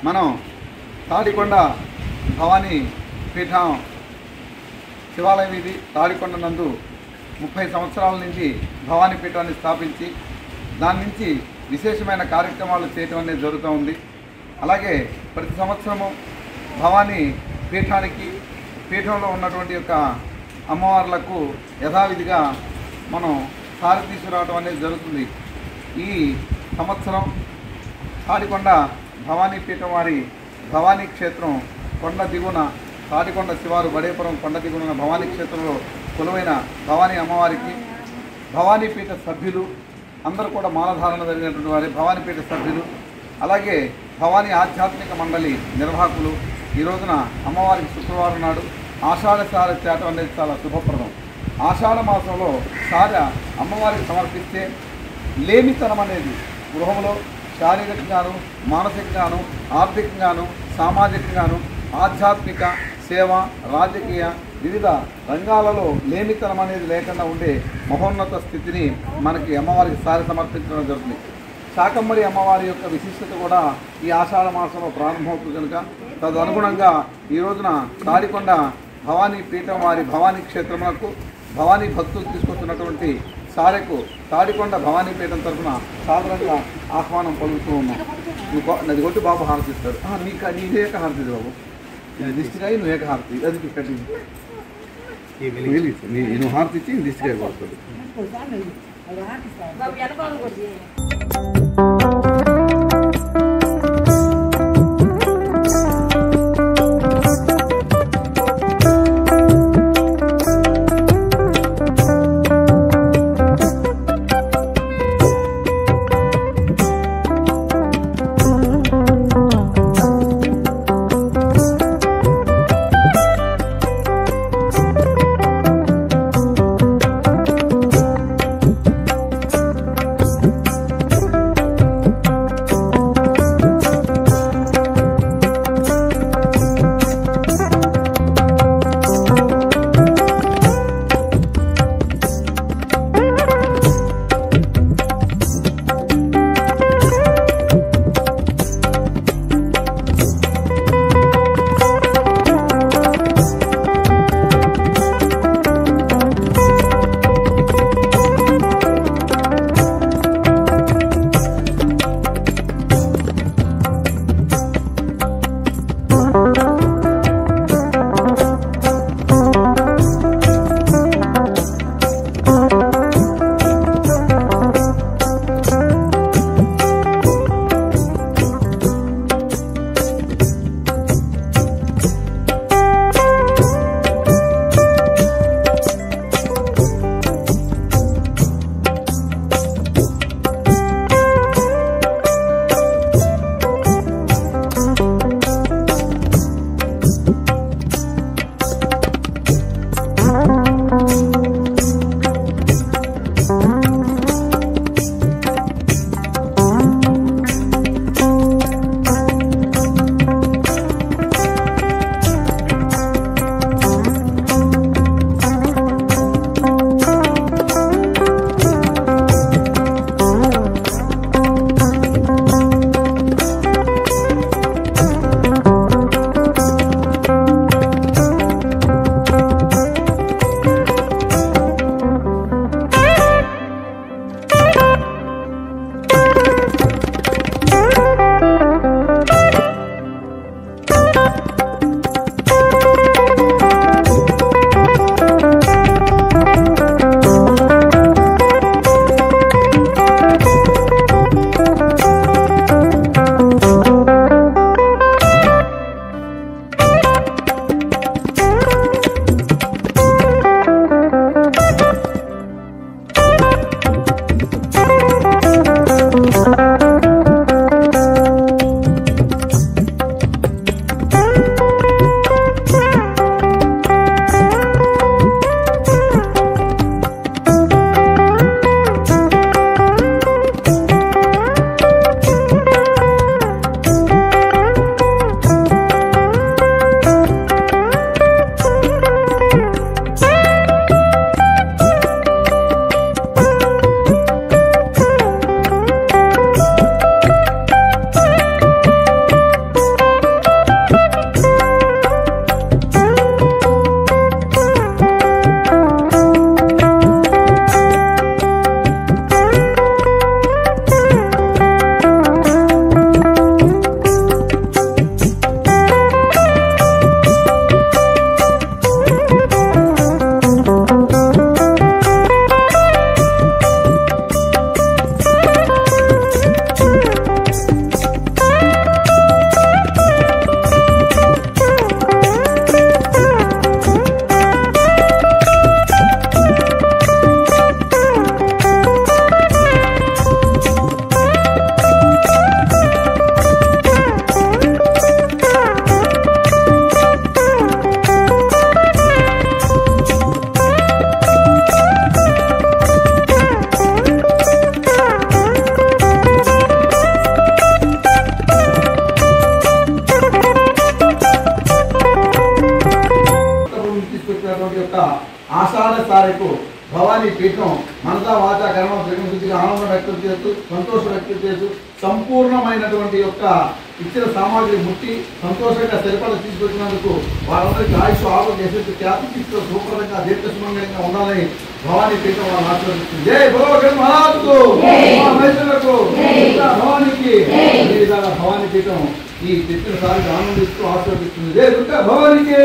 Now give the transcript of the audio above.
మనం తాడికొండ భవానీ పీఠం శివాలయం ఇది. తాడికొండ నందు 30 సంవత్సరాల నుంచి భవానీ పీఠాన్ని స్థాపించి దాని నుంచి విశేషమైన కార్యక్రమాలు చేయటం అనేది జరుగుతూ ఉంది. అలాగే ప్రతి సంవత్సరము భవానీ పీఠానికి పీఠంలో ఉన్నటువంటి యొక్క అమ్మవార్లకు యథావిధిగా మనం సారి తీసుకురావడం అనేది జరుగుతుంది. ఈ సంవత్సరం తాడికొండ భవానీ పీఠం వారి భవానీ క్షేత్రం కొండ దిగున తాడికొండ శివారు బడేపురం కొండ దిగున భవానీ క్షేత్రంలో కొలువైన భవానీ అమ్మవారికి భవానీపీఠ సభ్యులు అందరూ కూడా మాలధారణ జరిగినటువంటి వారి భవానీపీఠ సభ్యులు, అలాగే భవానీ ఆధ్యాత్మిక మండలి నిర్వాహకులు ఈ రోజున అమ్మవారికి శుక్రవారం నాడు ఆషాఢ సారె తేటం అనేది చాలా శుభప్రదం. ఆషాఢ మాసంలో సారె అమ్మవారికి సమర్పిస్తే లేమితనం అనేది గృహంలో శారీరకంగాను మానసికంగాను ఆర్థికంగాను సామాజికంగాను ఆధ్యాత్మిక సేవ రాజకీయ వివిధ రంగాలలో లేమితనం అనేది లేకుండా ఉండే మహోన్నత స్థితిని మనకి అమ్మవారికి సారి సమర్పించడం జరుగుతుంది. శాకంబరి అమ్మవారి యొక్క విశిష్టత కూడా ఈ ఆషాఢ మాసంలో ప్రారంభమవుతుంది కనుక తదనుగుణంగా ఈ రోజున తాడికొండ భవానీ పీఠం వారి భవానీ క్షేత్రములకు భవానీ భక్తులు తీసుకొస్తున్నటువంటి సారెకు తాడికొండ భవానీ పీఠం తరఫున సాధారణంగా ఆహ్వానం పలుకుతూ ఉన్నాం. నది కొట్టి బాబు హారతిస్తాడు. నీదే హారతి బాబు, ఇది దిష్టికాయ నువ్వు ఏక హారతి అది కట్టి నువ్వు హారతి ఇచ్చి దిష్టికాయ కొడుతుంది. భవానీ పీఠం మనసా వాచ కర్మ త్రిగుణశుద్ధిగా ఆనందం వ్యక్తం చేస్తూ సంతోషం వ్యక్తం చేస్తూ సంపూర్ణమైనటువంటి యొక్క ఇచ్చిన సామాగ్రి ముట్టి సంతోషంగా సరిపడ తీసుకొచ్చినందుకు వారందరికీ ఆయుష్ ఆరోగ్య యశస్సు ఖ్యాతి తీసుకు సూపరంగా దీర్ఘసుమంగళంగా ఉండాలని భవానీ పీఠం వాళ్ళని ఆశీర్వదిస్తుంది. జై భగవన్ మహారాజుకు మైసూరులకు భవానీకి అదే విధంగా భవానీ పీఠం ఈ చెప్పిన సారికి ఆనందిస్తూ ఆశీర్వదిస్తుంది. జై దుర్గా భవానీకి.